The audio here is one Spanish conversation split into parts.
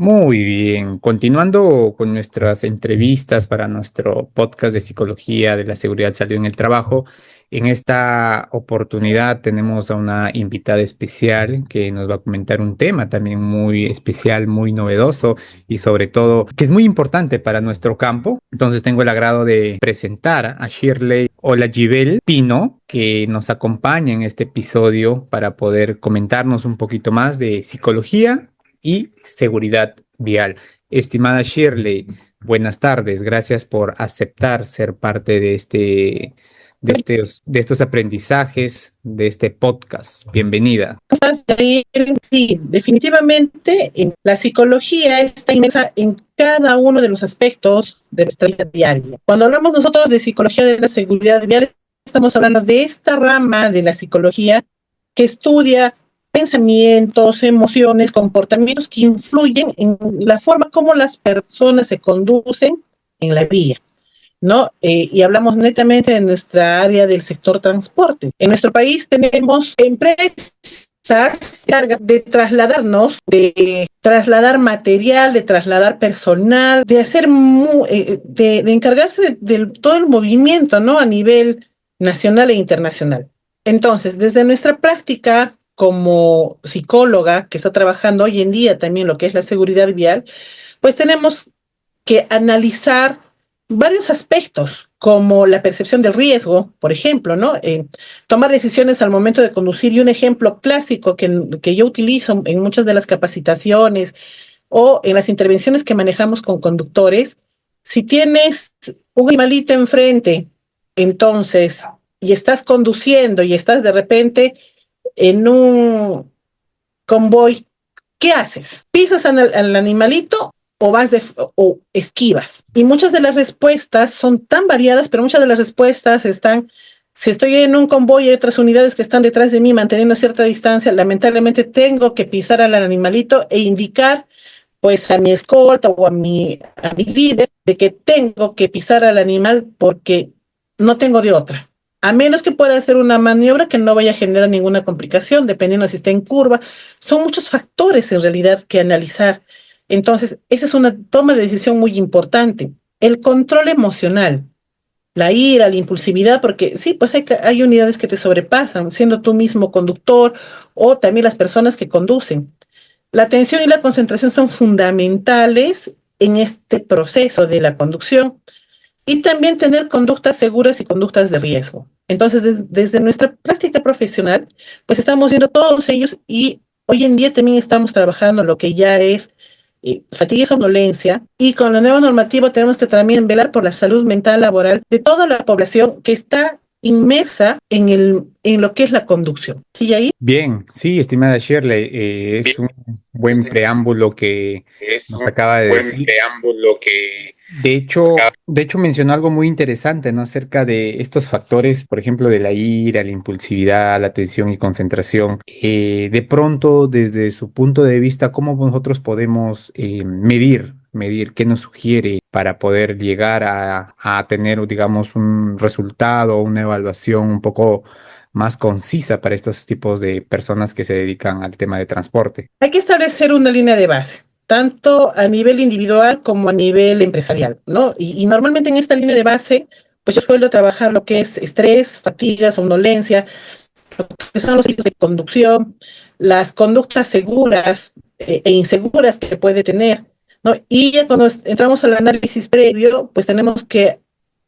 Muy bien, continuando con nuestras entrevistas para nuestro podcast de psicología de la seguridad salud en el trabajo, en esta oportunidad tenemos a una invitada especial que nos va a comentar un tema también muy especial, muy novedoso y sobre todo que es muy importante para nuestro campo. Entonces tengo el agrado de presentar a Shirley Olajibel Pino, que nos acompaña en este episodio para poder comentarnos un poquito más de psicología y seguridad vial. Estimada Shirley, buenas tardes. Gracias por aceptar ser parte de estos aprendizajes, de este podcast. Bienvenida. Estás ahí. Sí, definitivamente la psicología está inmersa en cada uno de los aspectos de nuestra vida diaria. Cuando hablamos nosotros de psicología de la seguridad vial, estamos hablando de esta rama de la psicología que estudia pensamientos, emociones, comportamientos que influyen en la forma como las personas se conducen en la vía, ¿no? Y hablamos netamente de nuestra área del sector transporte. En nuestro país tenemos empresas de trasladarnos, de trasladar material, de trasladar personal, de hacer, de encargarse de todo el movimiento, ¿no? A nivel nacional e internacional. Entonces, desde nuestra práctica como psicóloga que está trabajando hoy en día también lo que es la seguridad vial, pues tenemos que analizar varios aspectos, como la percepción del riesgo, por ejemplo, ¿no? Tomar decisiones al momento de conducir, y un ejemplo clásico que yo utilizo en muchas de las capacitaciones o en las intervenciones que manejamos con conductores, si tienes un animalito enfrente, entonces, y estás conduciendo y estás de repente en un convoy, ¿qué haces? ¿Pisas al animalito o esquivas? Y muchas de las respuestas son tan variadas, pero muchas de las respuestas están: si estoy en un convoy y hay otras unidades que están detrás de mí manteniendo cierta distancia, lamentablemente tengo que pisar al animalito e indicar pues a mi escolta o a mi líder de que tengo que pisar al animal porque no tengo de otra. A menos que pueda hacer una maniobra que no vaya a generar ninguna complicación, dependiendo si está en curva. Son muchos factores en realidad que analizar. Entonces, esa es una toma de decisión muy importante. El control emocional, la ira, la impulsividad, porque sí, pues hay unidades que te sobrepasan, siendo tú mismo conductor o también las personas que conducen. La atención y la concentración son fundamentales en este proceso de la conducción, y también tener conductas seguras y conductas de riesgo. Entonces, desde nuestra práctica profesional, pues estamos viendo todos ellos, y hoy en día también estamos trabajando lo que ya es fatiga y somnolencia, y con la nueva normativa tenemos que también velar por la salud mental laboral de toda la población que está inmersa en lo que es la conducción. ¿Sí, ahí? Bien, sí, estimada Shirley, es un buen preámbulo que nos acaba de decir. De hecho, mencionó algo muy interesante, ¿no? Acerca de estos factores, por ejemplo, de la ira, la impulsividad, la atención y concentración. De pronto, desde su punto de vista, ¿cómo nosotros podemos medir qué nos sugiere para poder llegar a tener, digamos, un resultado, una evaluación un poco más concisa para estos tipos de personas que se dedican al tema de transporte? Hay que establecer una línea de base, tanto a nivel individual como a nivel empresarial, ¿no? Y normalmente en esta línea de base, pues yo suelo trabajar lo que es estrés, fatiga, somnolencia, lo que son los ciclos de conducción, las conductas seguras e inseguras que puede tener, ¿no? Y ya cuando entramos al análisis previo, pues tenemos que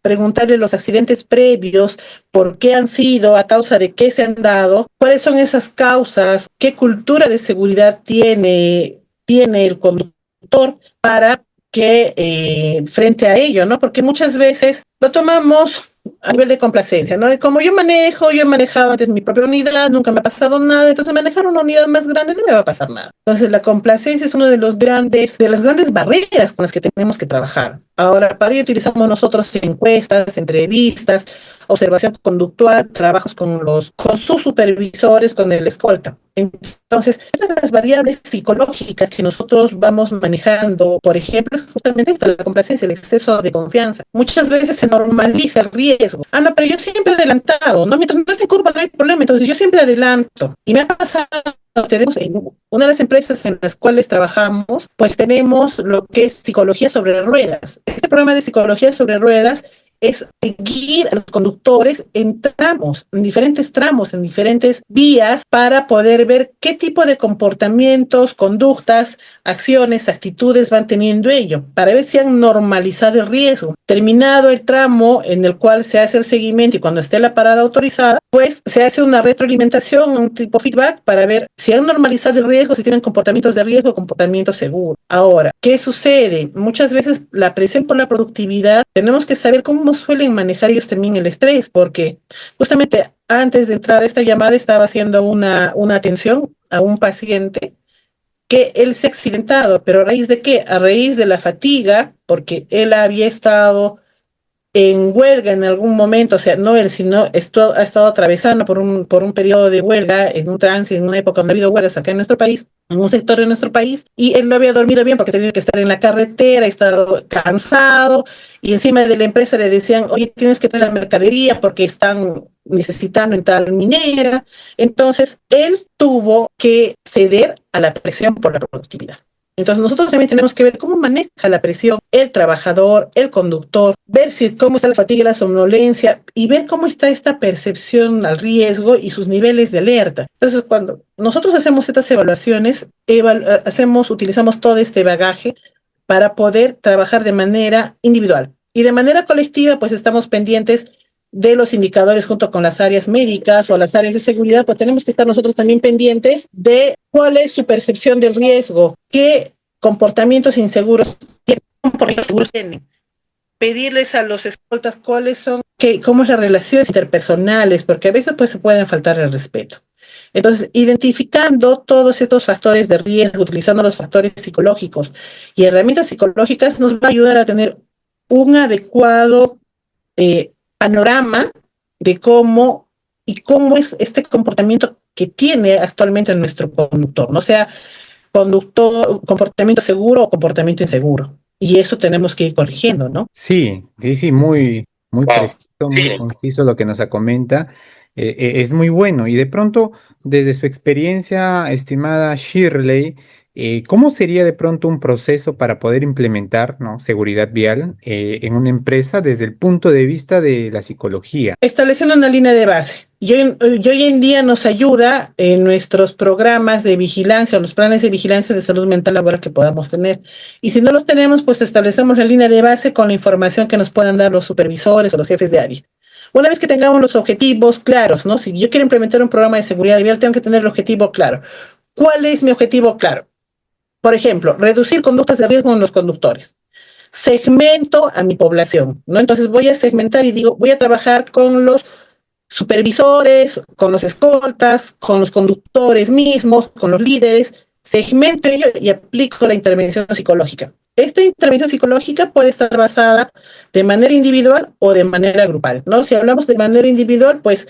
preguntarle los accidentes previos, por qué han sido, a causa de qué se han dado, cuáles son esas causas, qué cultura de seguridad tiene el conductor para que frente a ello, ¿no? Porque muchas veces lo tomamos a nivel de complacencia, ¿no? Y como yo he manejado antes mi propia unidad, nunca me ha pasado nada, entonces manejar una unidad más grande no me va a pasar nada. Entonces la complacencia es uno de las grandes barreras con las que tenemos que trabajar. Ahora, para ello utilizamos nosotros encuestas, entrevistas, observación conductual, trabajos con sus supervisores, con el escolta. Entonces, las variables psicológicas que nosotros vamos manejando, por ejemplo, es justamente esta, la complacencia, el exceso de confianza. Muchas veces se normaliza el riesgo. Ah, no, pero yo siempre he adelantado, ¿no? Mientras no esté en curva no hay problema, entonces yo siempre adelanto. Y me ha pasado tenemos en una de las empresas en las cuales trabajamos, pues tenemos lo que es psicología sobre ruedas. Este programa de psicología sobre ruedas es seguir a los conductores en tramos, en diferentes vías, para poder ver qué tipo de comportamientos, conductas, acciones, actitudes van teniendo ellos, para ver si han normalizado el riesgo. Terminado el tramo en el cual se hace el seguimiento y cuando esté la parada autorizada, pues se hace una retroalimentación, un tipo feedback para ver si han normalizado el riesgo, si tienen comportamientos de riesgo, comportamientos seguros. Ahora, ¿qué sucede? Muchas veces la presión por la productividad, tenemos que saber cómo suelen manejar ellos también el estrés, porque justamente antes de entrar a esta llamada estaba haciendo una atención a un paciente que él se ha accidentado, pero ¿a raíz de qué? A raíz de la fatiga, porque él había estado en huelga en algún momento, o sea, no él, sino esto ha estado atravesando por un periodo de huelga, en un trance, en una época donde ha habido huelgas acá en nuestro país, en un sector de nuestro país, y él no había dormido bien porque tenía que estar en la carretera, estaba cansado, y encima de la empresa le decían, oye, tienes que traer la mercadería porque están necesitando en tal minera. Entonces, él tuvo que ceder a la presión por la productividad. Entonces nosotros también tenemos que ver cómo maneja la presión el trabajador, el conductor, ver si cómo está la fatiga y la somnolencia y ver cómo está esta percepción al riesgo y sus niveles de alerta. Entonces cuando nosotros hacemos estas evaluaciones, utilizamos todo este bagaje para poder trabajar de manera individual. Y de manera colectiva, pues estamos pendientes de los indicadores junto con las áreas médicas o las áreas de seguridad, pues tenemos que estar nosotros también pendientes de cuál es su percepción del riesgo, qué comportamientos inseguros tienen, pedirles a los escoltas cuáles son, cómo es las relaciones interpersonales, porque a veces pues se pueden faltar el respeto. Entonces, identificando todos estos factores de riesgo, utilizando los factores psicológicos y herramientas psicológicas, nos va a ayudar a tener un adecuado panorama de cómo es este comportamiento que tiene actualmente nuestro conductor, no sea comportamiento seguro o comportamiento inseguro. Y eso tenemos que ir corrigiendo, ¿no? Sí, sí, sí, muy Wow. preciso, muy Sí. conciso lo que nos comenta. Es muy bueno. Y de pronto, desde su experiencia, estimada Shirley, ¿cómo sería de pronto un proceso para poder implementar, ¿no?, seguridad vial en una empresa desde el punto de vista de la psicología? Estableciendo una línea de base. Y hoy en día nos ayuda en nuestros programas de vigilancia o los planes de vigilancia de salud mental laboral que podamos tener. Y si no los tenemos, pues establecemos la línea de base con la información que nos puedan dar los supervisores o los jefes de área. Una vez que tengamos los objetivos claros, ¿no? Si yo quiero implementar un programa de seguridad vial, tengo que tener el objetivo claro. ¿Cuál es mi objetivo claro? Por ejemplo, reducir conductas de riesgo en los conductores. Segmento a mi población, ¿no? Entonces voy a segmentar y digo, voy a trabajar con los supervisores, con los escoltas, con los conductores mismos, con los líderes, segmento ello y aplico la intervención psicológica. Esta intervención psicológica puede estar basada de manera individual o de manera grupal, ¿no? Si hablamos de manera individual, pues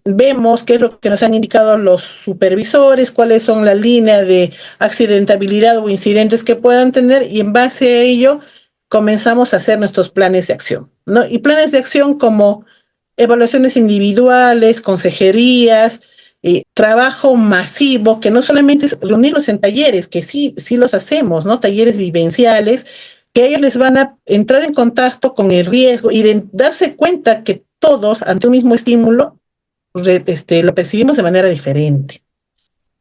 vemos qué es lo que nos han indicado los supervisores, cuáles son las líneas de accidentabilidad o incidentes que puedan tener y en base a ello comenzamos a hacer nuestros planes de acción, ¿no? Y planes de acción como evaluaciones individuales, consejerías, trabajo masivo, que no solamente es reunirlos en talleres, que sí los hacemos, ¿no? Talleres vivenciales, que ellos les van a entrar en contacto con el riesgo y de darse cuenta que todos, ante un mismo estímulo, lo percibimos de manera diferente,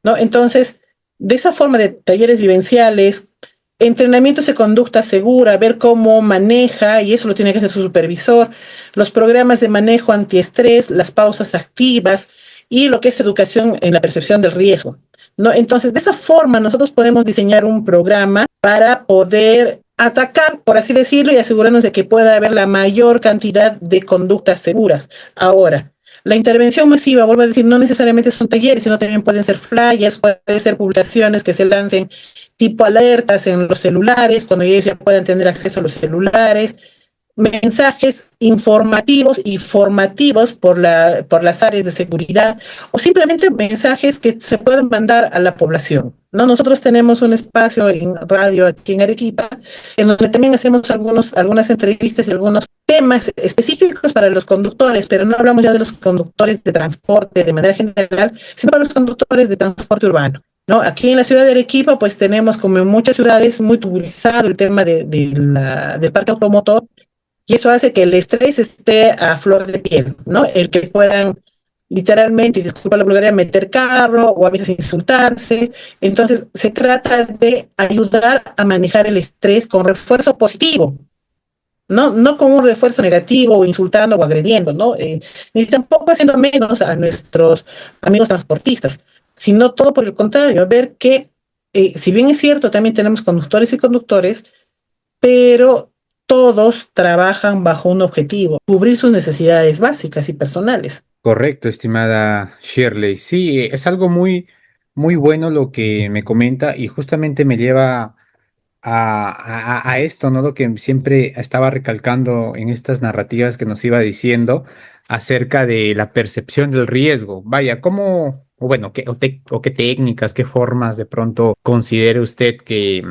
¿no? Entonces, de esa forma de talleres vivenciales, entrenamientos de conducta segura, ver cómo maneja, y eso lo tiene que hacer su supervisor, los programas de manejo antiestrés, las pausas activas y lo que es educación en la percepción del riesgo, ¿no? Entonces, de esa forma nosotros podemos diseñar un programa para poder atacar, por así decirlo, y asegurarnos de que pueda haber la mayor cantidad de conductas seguras. Ahora, la intervención masiva, vuelvo a decir, no necesariamente son talleres, sino también pueden ser flyers, pueden ser publicaciones que se lancen tipo alertas en los celulares, cuando ellos ya puedan tener acceso a los celulares, mensajes informativos y formativos por las áreas de seguridad o simplemente mensajes que se pueden mandar a la población, ¿no? Nosotros tenemos un espacio en radio aquí en Arequipa en donde también hacemos algunas entrevistas y algunos temas específicos para los conductores, pero no hablamos ya de los conductores de transporte de manera general, sino para los conductores de transporte urbano. ¿No? Aquí en la ciudad de Arequipa, pues tenemos, como en muchas ciudades, muy tuburizado el tema del parque automotor, y eso hace que el estrés esté a flor de piel, ¿no? El que puedan literalmente, y disculpa la vulgaridad, meter carro o a veces insultarse. Entonces, se trata de ayudar a manejar el estrés con refuerzo positivo, no con un refuerzo negativo o insultando o agrediendo, ¿no? Ni tampoco haciendo menos a nuestros amigos transportistas, sino todo por el contrario, ver que, si bien es cierto, también tenemos conductores y conductores, pero todos trabajan bajo un objetivo, cubrir sus necesidades básicas y personales. Correcto, estimada Shirley. Sí, es algo muy, muy bueno lo que me comenta y justamente me lleva a esto, ¿no? Lo que siempre estaba recalcando en estas narrativas que nos iba diciendo acerca de la percepción del riesgo. Vaya, ¿cómo, o bueno, o qué técnicas, qué formas de pronto considere usted que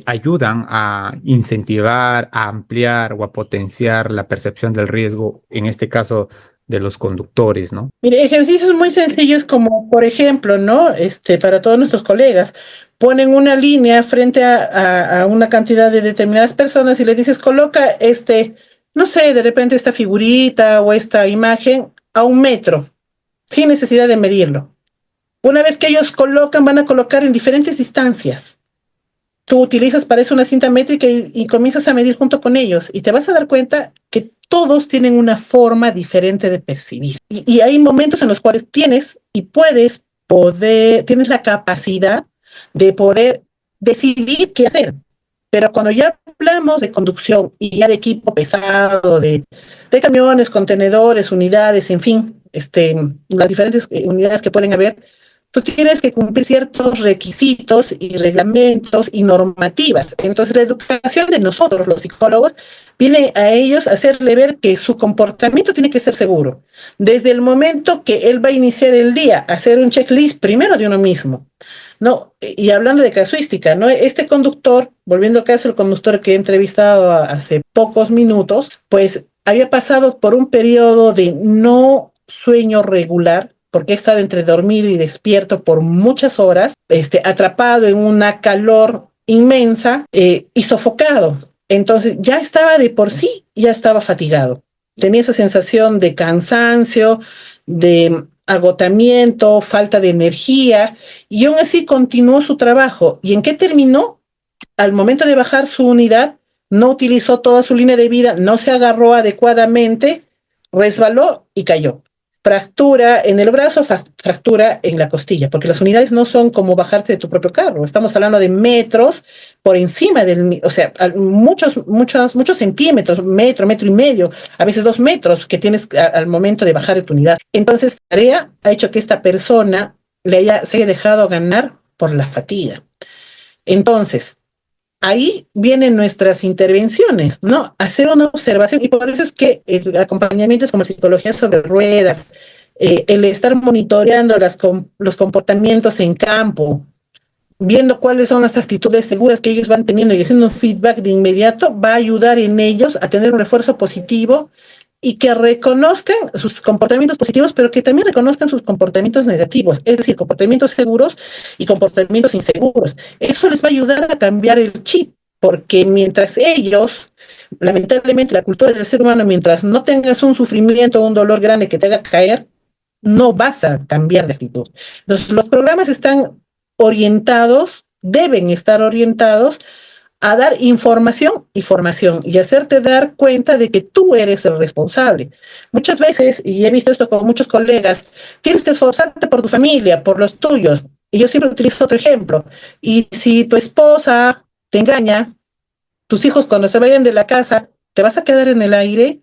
ayudan a incentivar, a ampliar o a potenciar la percepción del riesgo, en este caso de los conductores, ¿no? Mire, ejercicios muy sencillos como, por ejemplo, ¿no? Para todos nuestros colegas, ponen una línea frente a una cantidad de determinadas personas y le dices, coloca no sé, de repente esta figurita o esta imagen a 1 metro, sin necesidad de medirlo. Una vez que ellos colocan, van a colocar en diferentes distancias. Tú utilizas para eso una cinta métrica y comienzas a medir junto con ellos y te vas a dar cuenta que todos tienen una forma diferente de percibir. Y hay momentos en los cuales tienes y tienes la capacidad de poder decidir qué hacer. Pero cuando ya hablamos de conducción y ya de equipo pesado, de camiones, contenedores, unidades, en fin, las diferentes unidades que pueden haber, tú tienes que cumplir ciertos requisitos y reglamentos y normativas. Entonces, la educación de nosotros, los psicólogos, viene a ellos a hacerle ver que su comportamiento tiene que ser seguro. Desde el momento que él va a iniciar el día, hacer un checklist primero de uno mismo. No, y hablando de casuística, ¿no? Este conductor, volviendo al caso del conductor que he entrevistado hace pocos minutos, pues había pasado por un periodo de no sueño regular, porque he estado entre dormido y despierto por muchas horas, atrapado en una calor inmensa y sofocado. Entonces ya estaba de por sí, ya estaba fatigado. Tenía esa sensación de cansancio, de agotamiento, falta de energía, y aún así continuó su trabajo. ¿Y en qué terminó? Al momento de bajar su unidad, no utilizó toda su línea de vida, no se agarró adecuadamente, resbaló y cayó. Fractura en el brazo, fractura en la costilla, porque las unidades no son como bajarte de tu propio carro. Estamos hablando de metros por encima o sea, muchos centímetros, metro y medio, a veces 2 metros que tienes al momento de bajar de tu unidad. Entonces, la tarea ha hecho que esta persona se haya dejado ganar por la fatiga. Entonces, ahí vienen nuestras intervenciones, ¿no? Hacer una observación, y por eso es que el acompañamiento es como psicología sobre ruedas, el estar monitoreando los comportamientos en campo, viendo cuáles son las actitudes seguras que ellos van teniendo y haciendo un feedback de inmediato, va a ayudar en ellos a tener un refuerzo positivo y que reconozcan sus comportamientos positivos, pero que también reconozcan sus comportamientos negativos, es decir, comportamientos seguros y comportamientos inseguros. Eso les va a ayudar a cambiar el chip, porque mientras ellos, lamentablemente, la cultura del ser humano, mientras no tengas un sufrimiento o un dolor grande que te haga caer, no vas a cambiar de actitud. Entonces, los programas están orientados, deben estar orientados a dar información y formación y hacerte dar cuenta de que tú eres el responsable. Muchas veces, y he visto esto con muchos colegas, tienes que esforzarte por tu familia, por los tuyos. Y yo siempre utilizo otro ejemplo. Y si tu esposa te engaña, tus hijos cuando se vayan de la casa, ¿te vas a quedar en el aire?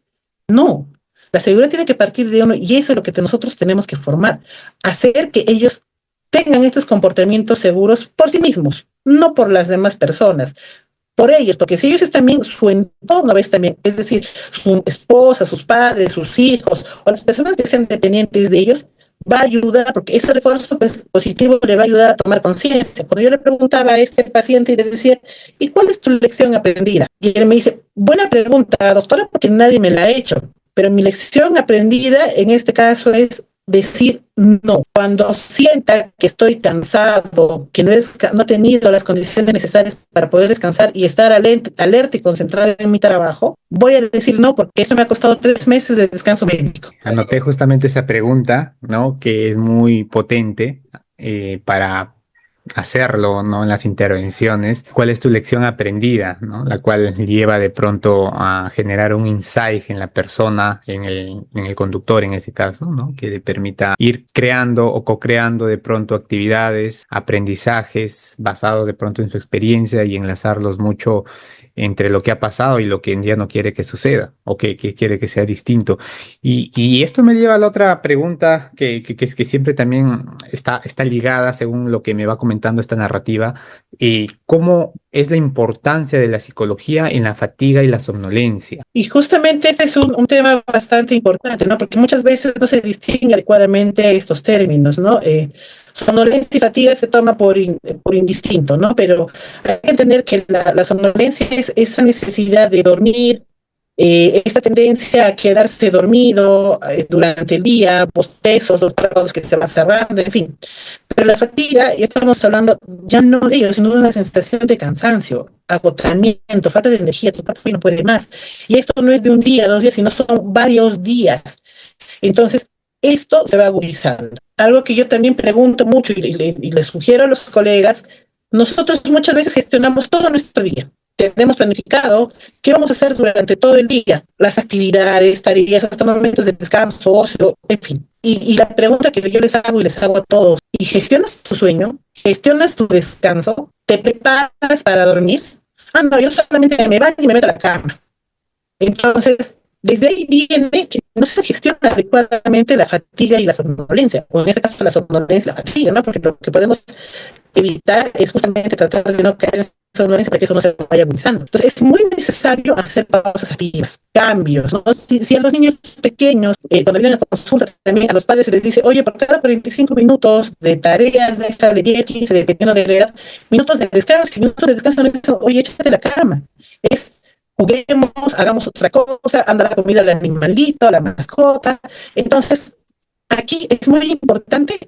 No. La seguridad tiene que partir de uno y eso es lo que nosotros tenemos que formar. Hacer que ellos tengan estos comportamientos seguros por sí mismos, no por las demás personas. Por ellos, porque si ellos están bien, su entorno va a estar bien, es decir, su esposa, sus padres, sus hijos, o las personas que sean dependientes de ellos, va a ayudar, porque ese refuerzo pues, positivo le va a ayudar a tomar conciencia. Cuando yo le preguntaba a este paciente y le decía, ¿y cuál es tu lección aprendida? Y él me dice, buena pregunta, doctora, porque nadie me la ha hecho, pero mi lección aprendida en este caso es decir no. Cuando sienta que estoy cansado, que no he tenido las condiciones necesarias para poder descansar y estar alerta y concentrada en mi trabajo, voy a decir no, porque esto me ha costado 3 meses de descanso médico. Anoté justamente esa pregunta, ¿no? Que es muy potente para hacerlo, ¿no? En las intervenciones. ¿Cuál es tu lección aprendida, ¿no? La cual lleva de pronto a generar un insight en la persona, en el conductor en ese caso, ¿no? Que le permita ir creando o co-creando de pronto actividades, aprendizajes basados de pronto en su experiencia y enlazarlos mucho entre lo que ha pasado y lo que ya no quiere que suceda o que quiere que sea distinto. Y esto me lleva a la otra pregunta que siempre también está ligada, según lo que me va comentando esta narrativa, ¿cómo es la importancia de la psicología en la fatiga y la somnolencia? Y justamente este es un tema bastante importante, ¿no? Porque muchas veces no se distingue adecuadamente estos términos, ¿no? Somnolencia y fatiga se toma por indistinto, ¿no? Pero hay que entender que la somnolencia es esa necesidad de dormir, esta tendencia a quedarse dormido durante el día, bostezos, los párpados que se van cerrando, en fin. Pero la fatiga, ya estamos hablando ya no de ello, sino de una sensación de cansancio, agotamiento, falta de energía, tu cuerpo ya no puede más. Y esto no es de un día, 2 días, sino son varios días. Entonces, esto se va agudizando. Algo que yo también pregunto mucho y le sugiero a los colegas, nosotros muchas veces gestionamos todo nuestro día. Tenemos planificado qué vamos a hacer durante todo el día, las actividades, tareas, hasta momentos de descanso, ocio, en fin. Y la pregunta que yo les hago y les hago a todos, ¿y gestionas tu sueño? ¿Gestionas tu descanso? ¿Te preparas para dormir? Ah, no, yo solamente me baño y me meto a la cama. Entonces, desde ahí viene que no se gestiona adecuadamente la fatiga y la somnolencia, o en este caso la somnolencia y la fatiga, ¿no? Porque lo que podemos evitar es justamente tratar de no caer en somnolencia para que eso no se vaya agudizando. Entonces, es muy necesario hacer pausas activas, cambios, ¿no? Si a los niños pequeños, cuando vienen a consulta, también a los padres se les dice, oye, por cada 45 minutos de tareas, déjale 10, 15, dependiendo de la edad, minutos de descanso, y minutos de descanso no es, oye, échate la cama. Es juguemos, hagamos otra cosa, anda la comida al animalito, a la mascota. Entonces, aquí es muy importante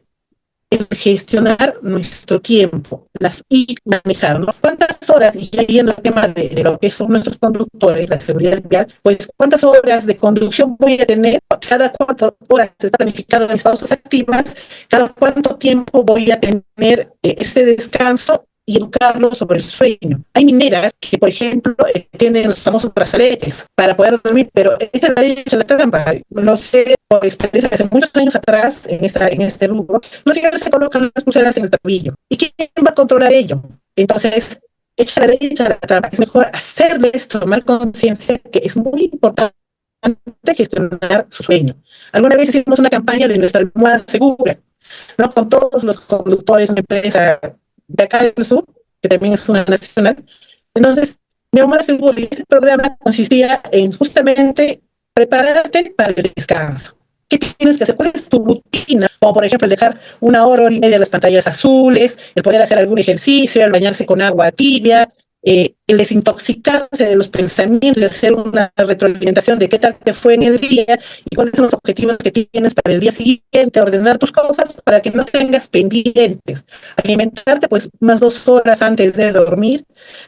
el gestionar nuestro tiempo y manejar, ¿no? ¿Cuántas horas, y ya yendo al tema de lo que son nuestros conductores, la seguridad vial, pues cuántas horas de conducción voy a tener, cada cuántas horas está planificado mis pausas activas, cada cuánto tiempo voy a tener ese descanso y educarlos sobre el sueño. Hay mineras que, por ejemplo, tienen los famosos brazaletes para poder dormir, pero esta es la ley de la trampa. Lo sé por experiencia hace muchos años atrás en este rubro. Los cigarros se colocan las pulseras en el tabillo. ¿Y quién va a controlar ello? Entonces, echa la ley, echa la trampa. Es mejor hacerles tomar conciencia que es muy importante gestionar su sueño. Alguna vez hicimos una campaña de nuestra almohada segura, ¿no? Con todos los conductores de una empresa de acá del sur, que también es una nacional. Entonces, mi almohada segura, y este programa consistía en justamente prepararte para el descanso. ¿Qué tienes que hacer? ¿Cuál es tu rutina? Como por ejemplo, el dejar 1 hora, 1 hora y media las pantallas azules, el poder hacer algún ejercicio, el bañarse con agua tibia, el desintoxicarse de los pensamientos, de hacer una retroalimentación de qué tal te fue en el día y cuáles son los objetivos que tienes para el día siguiente, ordenar tus cosas para que no tengas pendientes, alimentarte pues unas 2 horas antes de dormir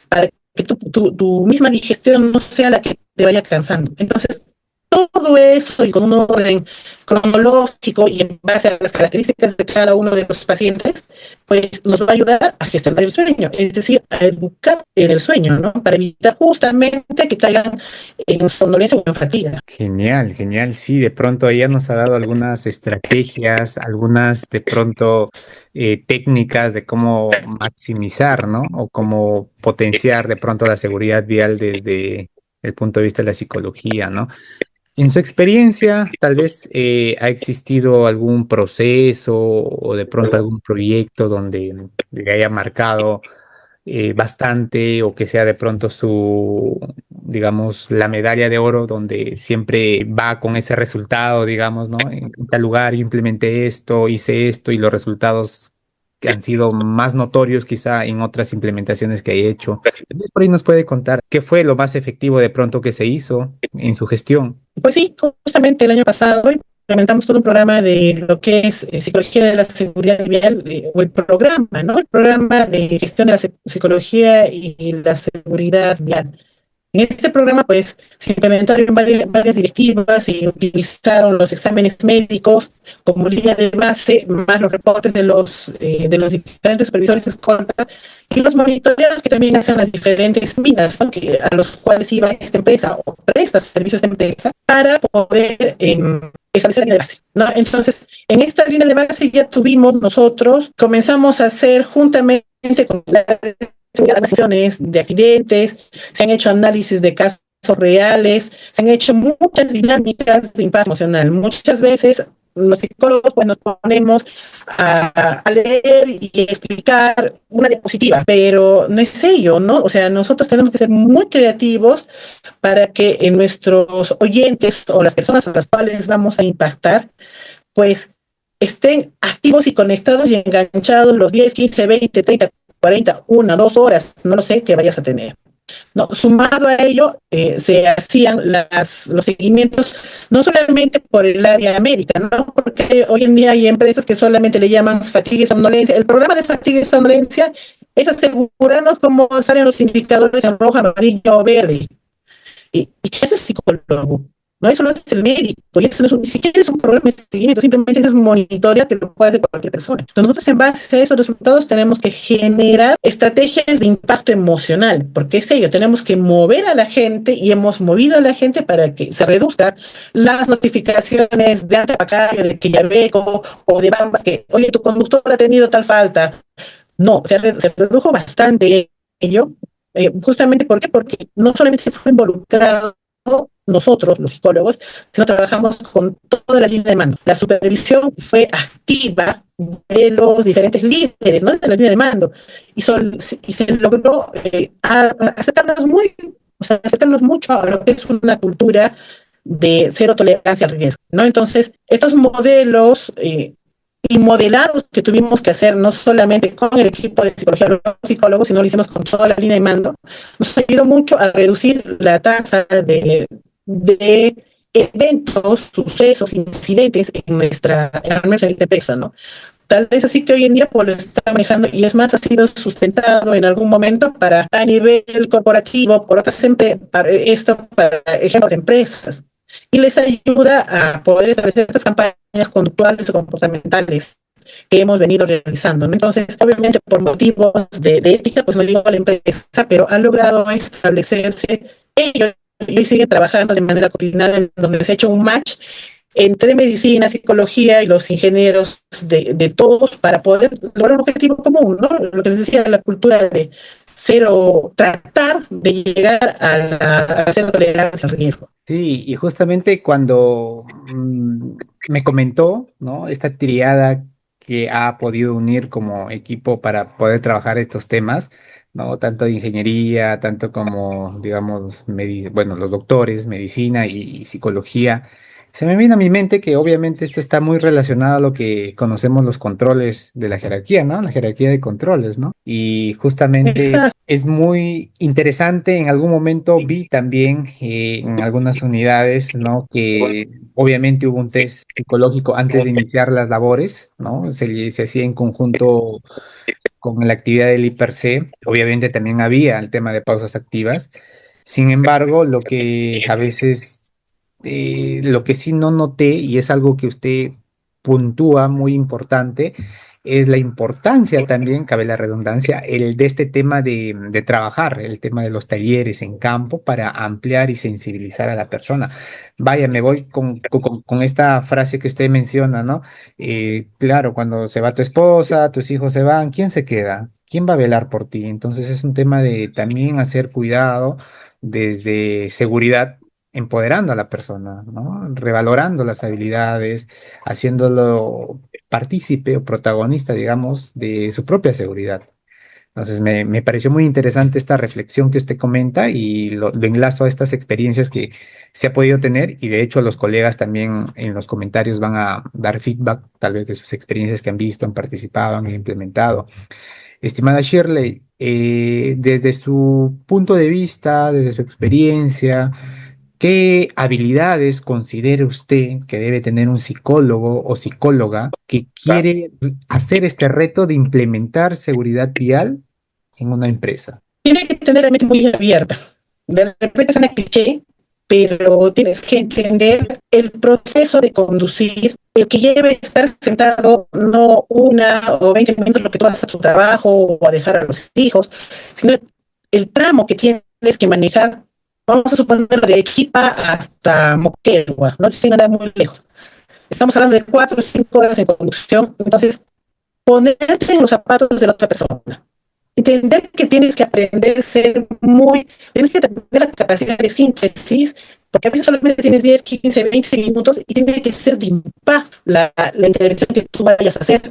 para que tu misma digestión no sea la que te vaya cansando. Entonces, todo eso y con un orden cronológico y en base a las características de cada uno de los pacientes, pues nos va a ayudar a gestionar el sueño, es decir, a educar en el sueño, ¿no? Para evitar justamente que caigan en somnolencia o en fatiga. Genial, genial. Sí, de pronto ella nos ha dado algunas estrategias, algunas de pronto técnicas de cómo maximizar, ¿no? O cómo potenciar de pronto la seguridad vial desde el punto de vista de la psicología, ¿no? En su experiencia, tal vez ha existido algún proceso o de pronto algún proyecto donde le haya marcado bastante o que sea de pronto su, digamos, la medalla de oro donde siempre va con ese resultado, digamos, ¿no? En tal lugar yo implementé esto, hice esto y los resultados que han sido más notorios quizá en otras implementaciones que he hecho. Entonces, por ahí nos puede contar qué fue lo más efectivo de pronto que se hizo en su gestión. Pues sí, justamente el año pasado implementamos todo un programa de lo que es psicología de la seguridad vial, o el programa, ¿no? El programa de gestión de la psicología y la seguridad vial. En este programa, pues, se implementaron varias directivas y utilizaron los exámenes médicos como línea de base, más los reportes de los diferentes supervisores de escolta y los monitoreos que también hacen las diferentes minas, ¿no? A los cuales iba esta empresa o presta servicios de empresa para poder establecer la línea de base, ¿no? Entonces, en esta línea de base ya tuvimos nosotros, comenzamos a hacer juntamente con la investigaciones de accidentes, se han hecho análisis de casos reales, se han hecho muchas dinámicas de impacto emocional. Muchas veces los psicólogos pues nos ponemos a leer y explicar una diapositiva, pero no es ello, ¿no? O sea, nosotros tenemos que ser muy creativos para que en nuestros oyentes o las personas a las cuales vamos a impactar, pues estén activos y conectados y enganchados los 10, 15, 20, 30, 40, 1, 2 horas, no lo sé, que vayas a tener. No, sumado a ello, se hacían los seguimientos no solamente por el área médica, ¿no? Porque hoy en día hay empresas que solamente le llaman fatiga y somnolencia. El programa de fatiga y somnolencia es asegurarnos cómo salen los indicadores en rojo, amarillo o verde. ¿Y qué hace el psicólogo? No, eso lo hace el médico, y eso no es ni siquiera es un programa de seguimiento, simplemente es monitorear que lo puede hacer cualquier persona. Entonces nosotros en base a esos resultados tenemos que generar estrategias de impacto emocional, porque es ello, tenemos que mover a la gente y hemos movido a la gente para que se reduzcan las notificaciones de Antapacayo, de Quillabeco o de Bambas, que, oye, tu conductor ha tenido tal falta. No, se redujo bastante ello. Justamente, ¿por qué? Porque no solamente se fue involucrado nosotros, los psicólogos, sino trabajamos con toda la línea de mando. La supervisión fue activa de los diferentes líderes, ¿no? De la línea de mando. Y se logró acercarnos o sea, acercarnos mucho a lo que es una cultura de cero tolerancia al riesgo, ¿no? Entonces, estos modelos y modelados que tuvimos que hacer, no solamente con el equipo de psicología, los psicólogos, sino lo hicimos con toda la línea de mando, nos ayudó mucho a reducir la tasa de eventos, sucesos, incidentes en nuestra empresa, ¿no? Tal vez así que hoy en día pues lo está manejando y es más, ha sido sustentado en algún momento para a nivel corporativo por otras empresas, para ejemplo de empresas, y les ayuda a poder establecer estas campañas conductuales o comportamentales que hemos venido realizando, ¿no? Entonces, obviamente, por motivos de ética, pues no digo a la empresa, pero han logrado establecerse ellos y siguen trabajando de manera coordinada, en donde se ha hecho un match entre medicina, psicología y los ingenieros de todos para poder lograr un objetivo común, ¿no? Lo que les decía, la cultura de cero, tratar de llegar a cero tolerancia al riesgo. Sí, y justamente cuando me comentó, ¿no? Esta triada que ha podido unir como equipo para poder trabajar estos temas, ¿no? Tanto de ingeniería, tanto como, digamos, bueno, los doctores, medicina y psicología. Se me viene a mi mente que obviamente esto está muy relacionado a lo que conocemos los controles de la jerarquía, ¿no? La jerarquía de controles, ¿no? Y justamente Exacto. es muy interesante. En algún momento vi también en algunas unidades, ¿no? Que obviamente hubo un test psicológico antes de iniciar las labores, ¿no? Se hacía en conjunto con la actividad del IPRC. Obviamente también había el tema de pausas activas. Sin embargo, lo que a veces lo que sí no noté, y es algo que usted puntúa muy importante, es la importancia también, cabe la redundancia, el de este tema de trabajar, el tema de los talleres en campo para ampliar y sensibilizar a la persona. Vaya, me voy con esta frase que usted menciona, ¿no? Claro, cuando se va tu esposa, tus hijos se van, ¿quién se queda? ¿Quién va a velar por ti? Entonces es un tema de también hacer cuidado desde seguridad empoderando a la persona, ¿no? Revalorando las habilidades, haciéndolo partícipe o protagonista, digamos, de su propia seguridad. Entonces me pareció muy interesante esta reflexión que usted comenta y lo enlazo a estas experiencias que se ha podido tener y de hecho los colegas también en los comentarios van a dar feedback tal vez de sus experiencias que han visto, han participado, han implementado. Estimada Shirley, desde su punto de vista, desde su experiencia, ¿qué habilidades considera usted que debe tener un psicólogo o psicóloga que quiere hacer este reto de implementar seguridad vial en una empresa? Tiene que tener la mente muy abierta. De repente es una cliché, pero tienes que entender el proceso de conducir, el que lleve estar sentado no 1 o 20 minutos lo que tú vas a tu trabajo o a dejar a los hijos, sino el tramo que tienes que manejar. Vamos a suponerlo de Arequipa hasta Moquegua, no sin andar muy lejos. Estamos hablando de 4 o 5 horas en conducción, entonces ponerte en los zapatos de la otra persona, entender que tienes que aprender a ser tienes que tener la capacidad de síntesis, porque a veces solamente tienes 10, 15, 20 minutos y tiene que ser de impacto la intervención que tú vayas a hacer,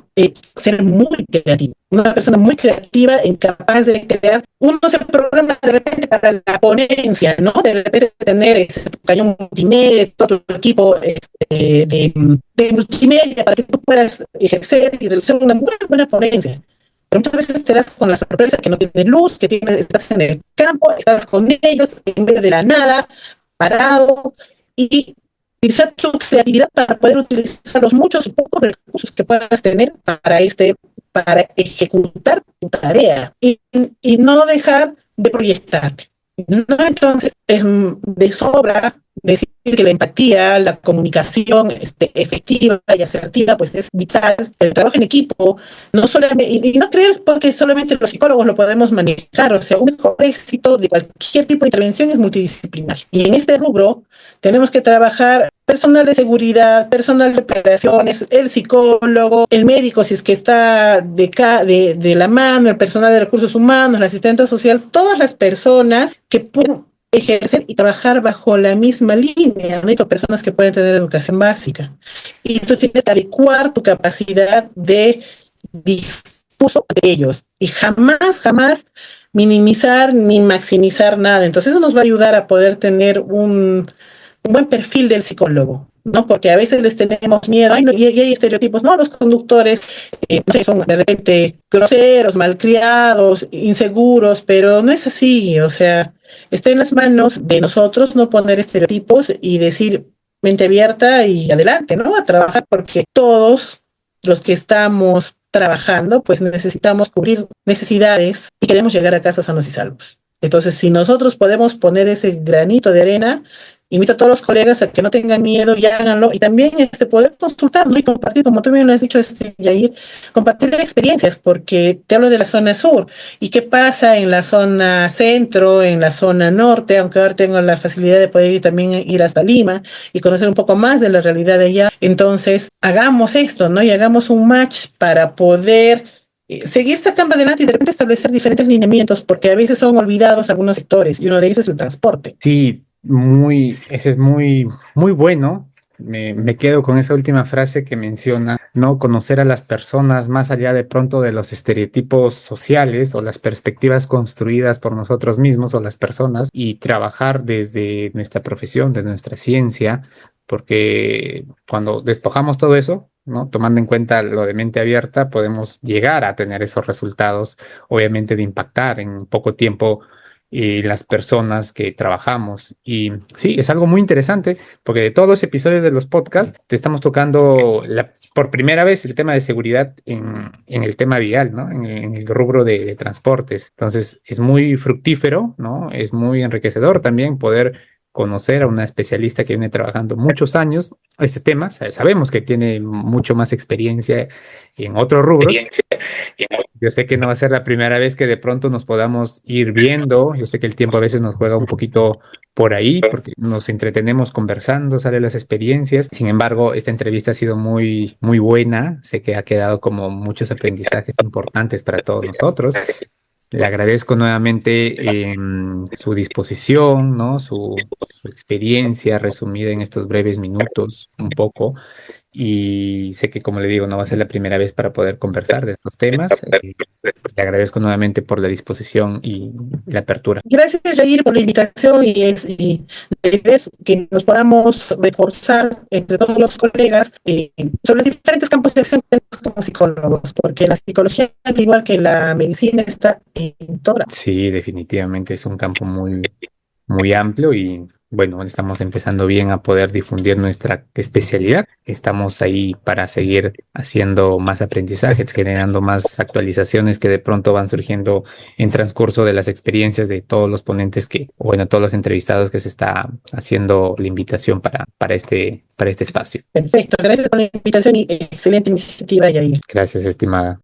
ser muy creativo, una persona muy creativa, incapaz de crear. Uno se programa de repente para la ponencia, ¿no? De repente tener ese cañón multimedia, todo tu equipo de multimedia para que tú puedas ejercer y realizar una muy buena ponencia. Pero muchas veces te das con la sorpresa que no tienes luz, estás en el campo, estás con ellos en vez de la nada, parado, y utilizar tu creatividad para poder utilizar los muchos y pocos recursos que puedas tener para ejecutar tu tarea y no dejar de proyectarte. No, entonces es de sobra decir que la empatía, la comunicación efectiva y asertiva, pues es vital. El trabajo en equipo, no solamente, y no creer porque solamente los psicólogos lo podemos manejar, o sea, un mejor éxito de cualquier tipo de intervención es multidisciplinar. Y en este rubro tenemos que trabajar personal de seguridad, personal de operaciones, el psicólogo, el médico, si es que está de la mano, el personal de recursos humanos, el asistente social, todas las personas que pueden ejercer y trabajar bajo la misma línea, ¿no? Hay personas que pueden tener educación básica. Y tú tienes que adecuar tu capacidad de discurso de ellos. Y jamás, jamás minimizar ni maximizar nada. Entonces eso nos va a ayudar a poder tener un buen perfil del psicólogo, ¿no? Porque a veces les tenemos miedo, ay, no, y hay estereotipos, no, los conductores no sé, son de repente groseros, malcriados, inseguros, pero no es así, o sea, está en las manos de nosotros no poner estereotipos y decir mente abierta y adelante, ¿no? A trabajar, porque todos los que estamos trabajando, pues necesitamos cubrir necesidades y queremos llegar a casa sanos y salvos. Entonces, si nosotros podemos poner ese granito de arena, invito a todos los colegas a que no tengan miedo y háganlo. Y también poder consultarlo y compartir, como tú bien lo has dicho, Yair, compartir experiencias, porque te hablo de la zona sur. ¿Y qué pasa en la zona centro, en la zona norte? Aunque ahora tengo la facilidad de poder ir hasta Lima y conocer un poco más de la realidad de allá. Entonces, hagamos esto, ¿no? Y hagamos un match para poder seguir sacando adelante y de repente establecer diferentes lineamientos, porque a veces son olvidados algunos sectores y uno de ellos es el transporte. Sí, ese es muy bueno. Me quedo con esa última frase que menciona, ¿no? Conocer a las personas más allá de pronto de los estereotipos sociales o las perspectivas construidas por nosotros mismos o las personas y trabajar desde nuestra profesión, desde nuestra ciencia, porque cuando despojamos todo eso, ¿no? Tomando en cuenta lo de mente abierta, podemos llegar a tener esos resultados, obviamente de impactar en poco tiempo y las personas que trabajamos. Y sí, es algo muy interesante porque de todos los episodios de los podcasts te estamos tocando por primera vez el tema de seguridad en el tema vial, ¿no? En el rubro de transportes. Entonces, es muy fructífero, ¿no? Es muy enriquecedor también poder conocer a una especialista que viene trabajando muchos años este tema. Sabemos que tiene mucho más experiencia en otros rubros. Yo sé que no va a ser la primera vez que de pronto nos podamos ir viendo. Yo sé que el tiempo a veces nos juega un poquito por ahí porque nos entretenemos conversando, salen las experiencias. Sin embargo, esta entrevista ha sido muy buena. Sé que ha quedado como muchos aprendizajes importantes para todos nosotros. Le agradezco nuevamente su disposición, ¿no? Su experiencia resumida en estos breves minutos, un poco. y sé que, como le digo, no va a ser la primera vez para poder conversar de estos temas. Le agradezco nuevamente por la disposición y la apertura. Gracias, Jair, por la invitación y la idea es que nos podamos reforzar entre todos los colegas sobre los diferentes campos de acción que tenemos como psicólogos, porque la psicología, al igual que la medicina, está en todas. Sí, definitivamente es un campo muy amplio y bueno, estamos empezando bien a poder difundir nuestra especialidad. Estamos ahí para seguir haciendo más aprendizajes, generando más actualizaciones que de pronto van surgiendo en transcurso de las experiencias de todos los ponentes o bueno, todos los entrevistados que se está haciendo la invitación para este espacio. Perfecto, gracias por la invitación y excelente iniciativa, Yair. Gracias, estimada.